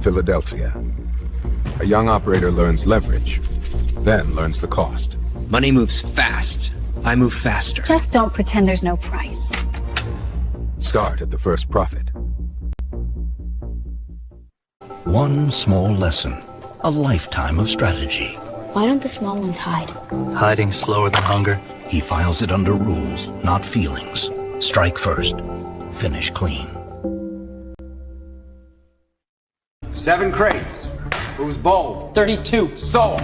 Philadelphia. A young operator learns leverage, then learns the cost. Money moves fast. I move faster. Just don't pretend there's no price. Start at the first profit. One small lesson, a lifetime of strategy. Why don't the small ones hide? Hiding slower than hunger. He files it under rules, not feelings. Strike first, finish clean. 7 crates. Who's bold? 32. Sold.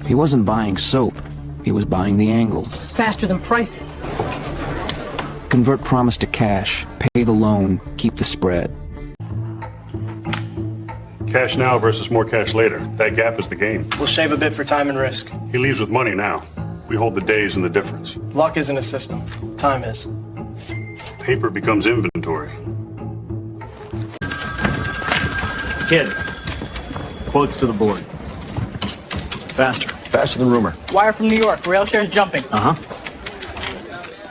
He wasn't buying soap. He was buying the angle. Faster than prices. Convert promise to cash, pay the loan, keep the spread. Cash now versus more cash later. That gap is the game. We'll shave a bit for time and risk. He leaves with money now. We hold the days and the difference. Luck isn't a system. Time is. Paper becomes inventory. Kid. Quotes to the board. Faster. Faster than rumor. Wire from New York. Rail shares jumping.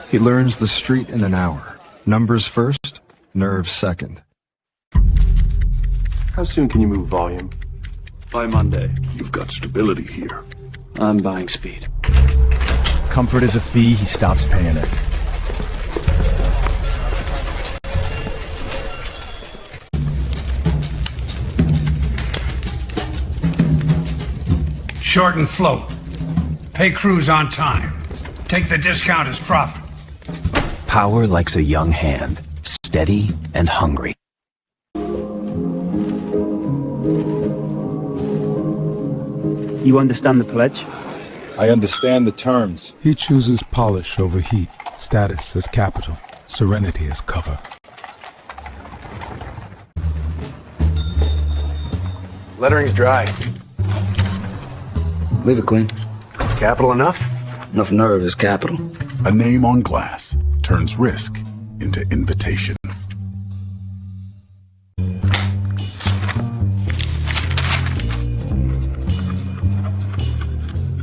He learns the street in an hour. Numbers first, nerves second. How soon can you move volume? By Monday. You've got stability here. I'm buying speed. Comfort is a fee, he stops paying it. Short and float. Pay crews on time. Take the discount as profit. Power likes a young hand, steady and hungry. You understand the pledge? I understand the terms. He chooses polish over heat, status as capital, serenity as cover. Lettering's dry. Leave it clean. Capital enough? Enough nerve is capital. A name on glass turns risk into invitation.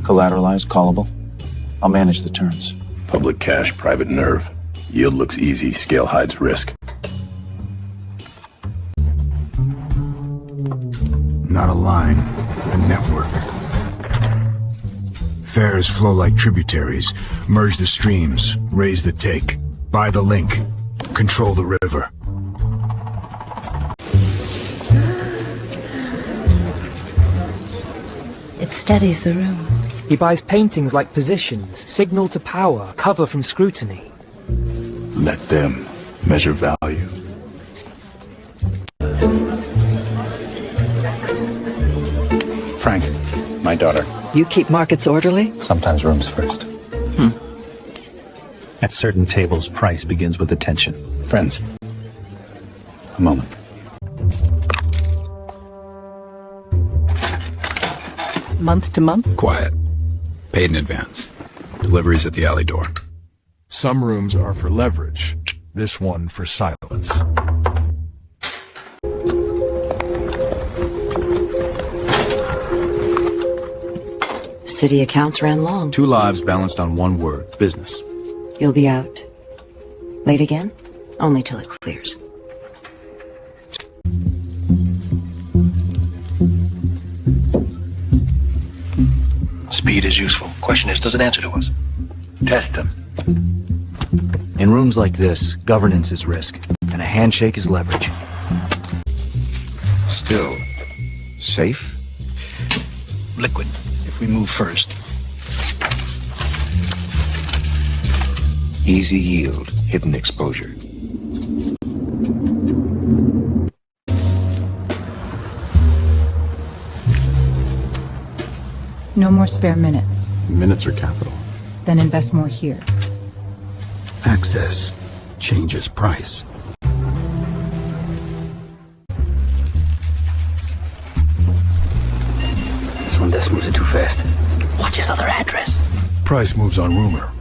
Collateralized, callable. I'll manage the terms. Public cash, private nerve. Yield looks easy, scale hides risk. Not a line, a network. Fares flow like tributaries. Merge the streams, raise the take. Buy the link, control the river. It steadies the room. He buys paintings like positions, signal to power, cover from scrutiny. Let them measure value. Frank, my daughter. You keep markets orderly? Sometimes rooms first. At certain tables, price begins with attention. Friends, a moment. Month to month? Quiet. Paid in advance. Deliveries at the alley door. Some rooms are for leverage. This one for silence. City accounts ran long. 2 lives balanced on 1 word. Business. You'll be out. Late again? Only till it clears. Speed is useful. Question is, does it answer to us? Test them. In rooms like this, governance is risk, and a handshake is leverage. Still safe? Liquid, if we move first. Easy yield, hidden exposure. No more spare minutes. Minutes are capital. Then invest more here. Access changes price. This one just moves it too fast. Watch his other address. Price moves on rumor.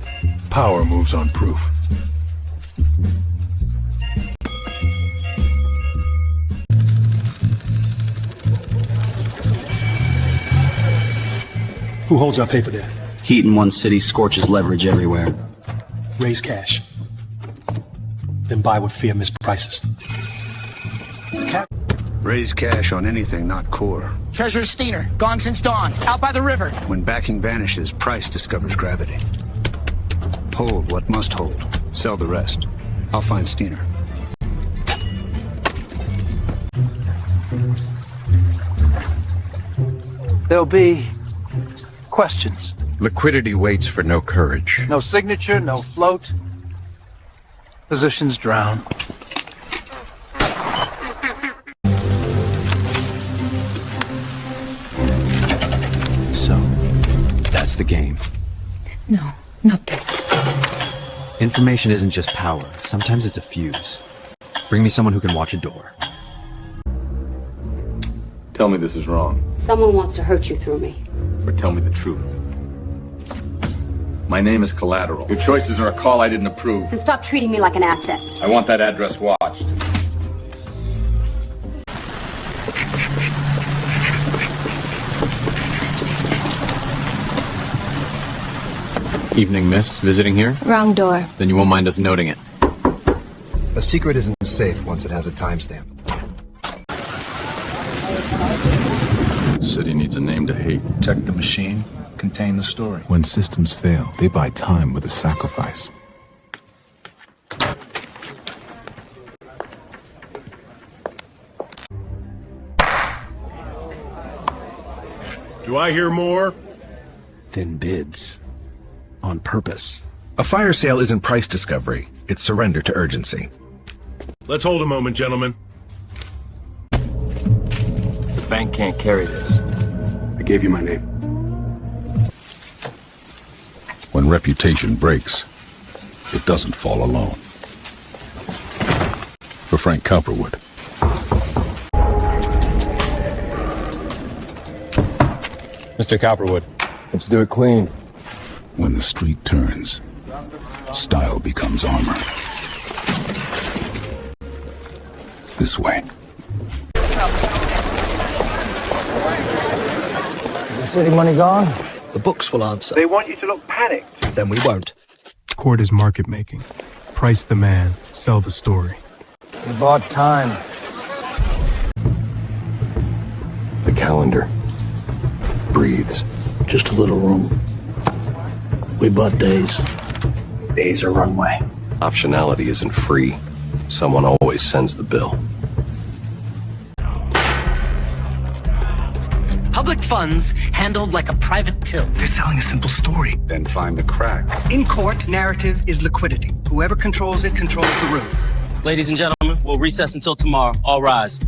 Power moves on proof. Who holds our paper there? Heat in one city scorches leverage everywhere. Raise cash. Then buy with fear misprices. Raise cash on anything not core. Treasurer Steiner, gone since dawn, out by the river. When backing vanishes, price discovers gravity. Hold what must hold. Sell the rest. I'll find Steiner. There'll be questions. Liquidity waits for no courage. No signature, no float. Positions drown. So, that's the game. No, not this. Information isn't just power. Sometimes it's a fuse. Bring me someone who can watch a door. Tell me this is wrong. Someone wants to hurt you through me. Or tell me the truth. My name is Collateral. Your choices are a call I didn't approve. And stop treating me like an asset. I want that address watched. Evening, miss. Visiting here? Wrong door. Then you won't mind us noting it. A secret isn't safe once it has a timestamp. City needs a name to hate. Protect the machine, contain the story. When systems fail, they buy time with a sacrifice. Do I hear more? Thin bids. On purpose. A fire sale isn't price discovery. It's surrender to urgency. Let's hold a moment, gentlemen. The bank can't carry this. I gave you my name. When reputation breaks, it doesn't fall alone. For Frank Cowperwood. Mr. Cowperwood. Let's do it clean. When the street turns, style becomes armor. This way. Is the city money gone? The books will answer. They want you to look panicked. Then we won't. Court is market making. Price the man, sell the story. You bought time. The calendar breathes. Just a little room. We bought days. Days are runway. Optionality isn't free. Someone always sends the bill. Public funds handled like a private till. They're selling a simple story. Then find the crack. In court, narrative is liquidity. Whoever controls it controls the room. Ladies and gentlemen, we'll recess until tomorrow. All rise.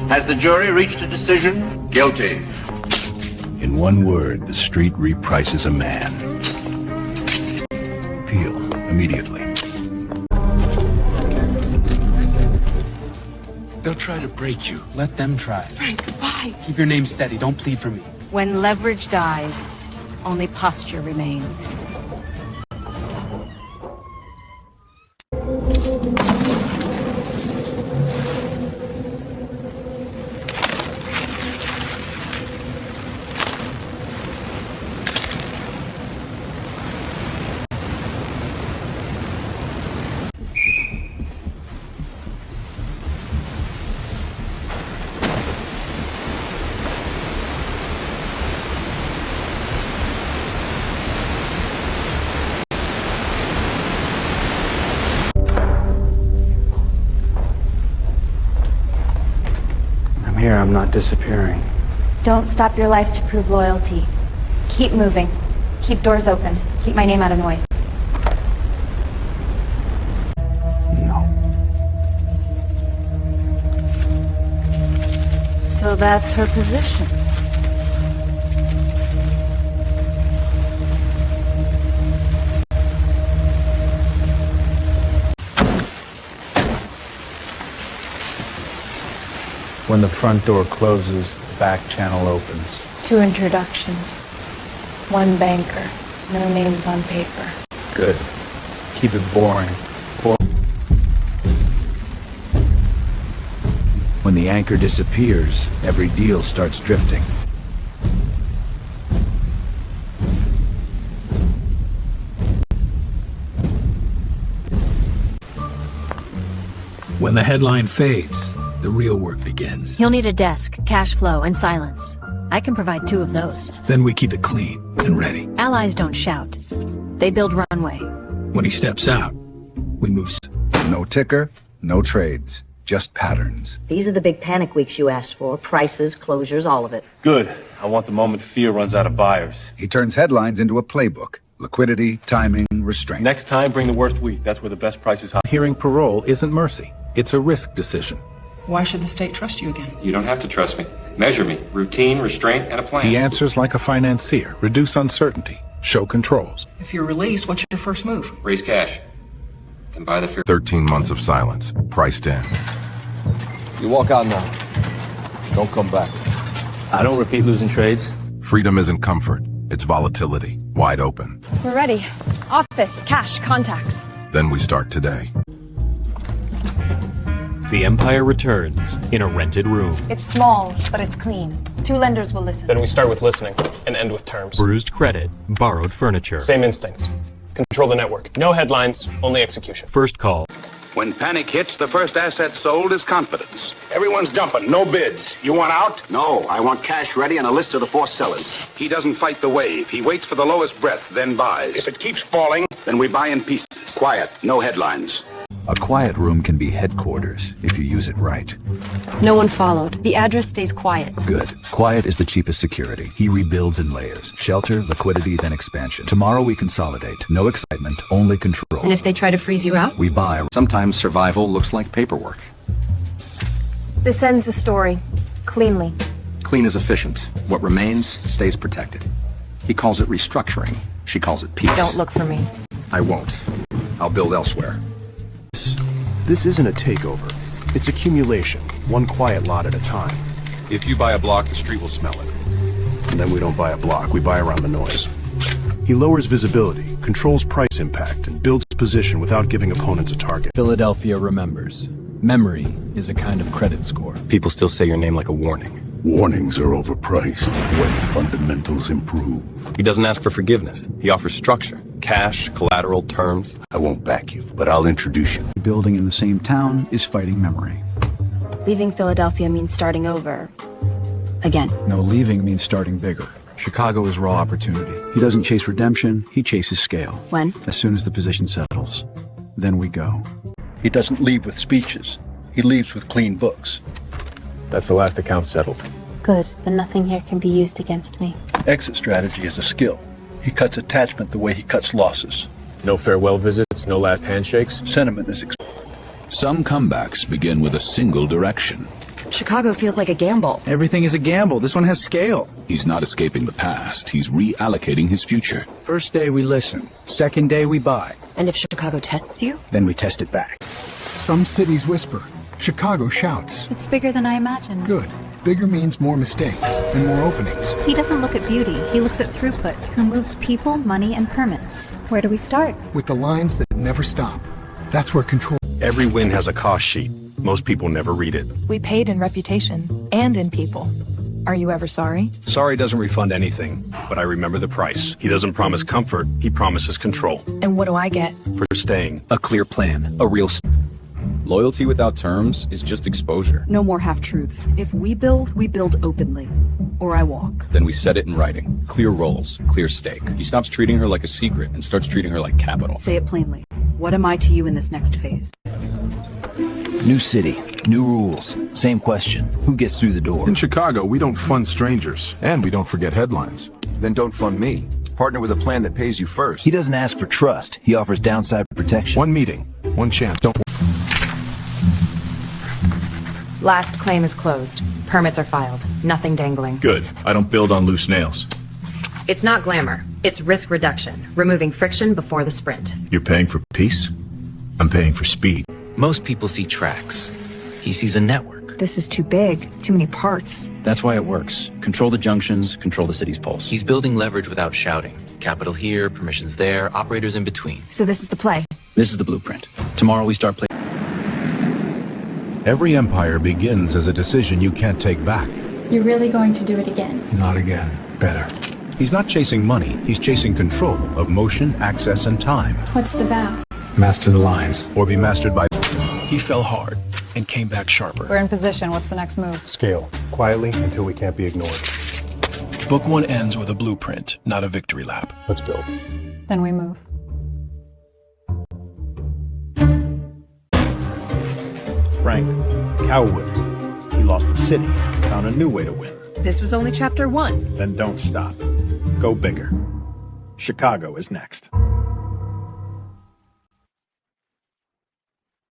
Has the jury reached a decision? Guilty. In one word, the street reprices a man. Appeal immediately. They'll try to break you. Let them try. Frank, why? Keep your name steady. Don't plead for me. When leverage dies, only posture remains. Here, I'm not disappearing. Don't stop your life to prove loyalty. Keep moving. Keep doors open. Keep my name out of noise. No. So that's her position. When the front door closes, the back channel opens. 2 introductions. 1 banker. No names on paper. Good. Keep it boring. When the anchor disappears, every deal starts drifting. When the headline fades, the real work begins. You'll need a desk, cash flow, and silence. I can provide 2 of those. Then we keep it clean and ready. Allies don't shout. They build runway. When he steps out, we move. No ticker, no trades, just patterns. These are the big panic weeks you asked for. Prices, closures, all of it. Good. I want the moment fear runs out of buyers. He turns headlines into a playbook. Liquidity, timing, restraint. Next time, bring the worst week. That's where the best prices are. Hearing parole isn't mercy. It's a risk decision. Why should the state trust you again? You don't have to trust me. Measure me. Routine, restraint, and a plan. He answers like a financier. Reduce uncertainty. Show controls. If you're released, what's your first move? Raise cash. Then buy the fear. 13 months of silence, priced in. You walk out now. Don't come back. I don't repeat losing trades. Freedom isn't comfort, it's volatility, wide open. We're ready. Office, cash, contacts. Then we start today. The Empire returns in a rented room. It's small, but it's clean. 2 lenders will listen. Then we start with listening and end with terms. Bruised credit, borrowed furniture. Same instincts. Control the network. No headlines, only execution. First call. When panic hits, the first asset sold is confidence. Everyone's dumping, no bids. You want out? No, I want cash ready and a list of the forced sellers. He doesn't fight the wave. He waits for the lowest breath, then buys. If it keeps falling, then we buy in pieces. Quiet, no headlines. A quiet room can be headquarters if you use it right. No one followed. The address stays quiet. Good. Quiet is the cheapest security. He rebuilds in layers. Shelter, liquidity, then expansion. Tomorrow we consolidate. No excitement, only control. And if they try to freeze you out? We buy. Sometimes survival looks like paperwork. This ends the story. Cleanly. Clean is efficient. What remains stays protected. He calls it restructuring. She calls it peace. Don't look for me. I won't. I'll build elsewhere. This isn't a takeover. It's accumulation, one quiet lot at a time. If you buy a block, the street will smell it. And then we don't buy a block, we buy around the noise. He lowers visibility, controls price impact, and builds position without giving opponents a target. Philadelphia remembers. Memory is a kind of credit score. People still say your name like a warning. Warnings are overpriced when fundamentals improve. He doesn't ask for forgiveness. He offers structure. Cash, collateral, terms. I won't back you, but I'll introduce you. Building in the same town is fighting memory. Leaving Philadelphia means starting over. Again. No, leaving means starting bigger. Chicago is raw opportunity. He doesn't chase redemption, he chases scale. When? As soon as the position settles. Then we go. He doesn't leave with speeches. He leaves with clean books. That's the last account settled. Good. Then nothing here can be used against me. Exit strategy is a skill. He cuts attachment the way he cuts losses. No farewell visits, no last handshakes. Sentiment is Some comebacks begin with a single direction. Chicago feels like a gamble. Everything is a gamble. This one has scale. He's not escaping the past. He's reallocating his future. First day we listen. Second day we buy. And if Chicago tests you? Then we test it back. Some cities whisper. Chicago shouts. It's bigger than I imagined. Good. Bigger means more mistakes and more openings. He doesn't look at beauty, he looks at throughput. Who moves people, money, and permits? Where do we start? With the lines that never stop. That's where control. Every win has a cost sheet. Most people never read it. We paid in reputation and in people. Are you ever sorry? Sorry doesn't refund anything, but I remember the price. He doesn't promise comfort, he promises control. And what do I get? For staying. A clear plan, a real... Loyalty without terms is just exposure. No more half-truths. If we build openly. Or I walk. Then we set it in writing. Clear roles, clear stake. He stops treating her like a secret and starts treating her like capital. Say it plainly. What am I to you in this next phase? New city, new rules. Same question. Who gets through the door? In Chicago, we don't fund strangers, and we don't forget headlines. Then don't fund me. Partner with a plan that pays you first. He doesn't ask for trust. He offers downside protection. One meeting, one chance. Don't. Last claim is closed. Permits are filed. Nothing dangling. Good. I don't build on loose nails. It's not glamour. It's risk reduction. Removing friction before the sprint. You're paying for peace? I'm paying for speed. Most people see tracks. He sees a network. This is too big. Too many parts. That's why it works. Control the junctions, control the city's pulse. He's building leverage without shouting. Capital here, permissions there, operators in between. So this is the play. This is the blueprint. Tomorrow we start playing. Every empire begins as a decision you can't take back. You're really going to do it again? Not again. Better. He's not chasing money. He's chasing control of motion, access, and time. What's the vow? Master the lines. Or be mastered by... He fell hard and came back sharper. We're in position. What's the next move? Scale, quietly until we can't be ignored. Book 1 ends with a blueprint, not a victory lap. Let's build. Then we move. Frank Cowperwood. He lost the city, found a new way to win. This was only chapter 1. Then don't stop. Go bigger. Chicago is next.